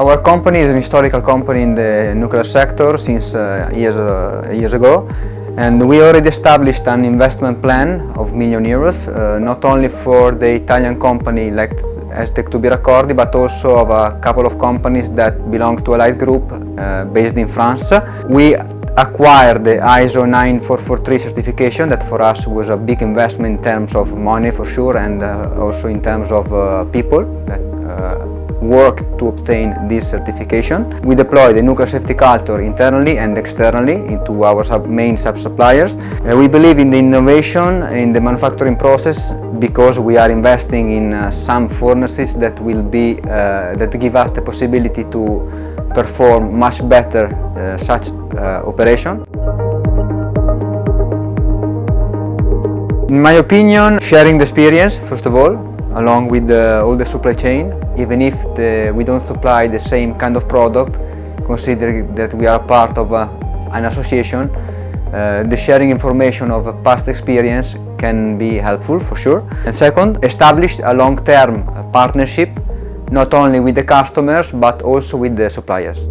Our company is an historical company in the nuclear sector since years ago, and we already established an investment plan of €1 million, not only for the Italian company like as Tectubi Raccordi, but also of a couple of companies that belong to a light group based in France. We acquired the ISO 9443 certification, that for us was a big investment in terms of money for sure, and also in terms of people that work to obtain this certification. We deploy the nuclear safety culture internally and externally into our main sub-suppliers. We believe in the innovation in the manufacturing process because we are investing in some furnaces that will be that give us the possibility to perform much better such operation. In my opinion, sharing the experience first of all, along with all the supply chain, even if we don't supply the same kind of product, considering that we are part of an association, the sharing information of past experience can be helpful for sure. And second, establish a long-term partnership, not only with the customers but also with the suppliers.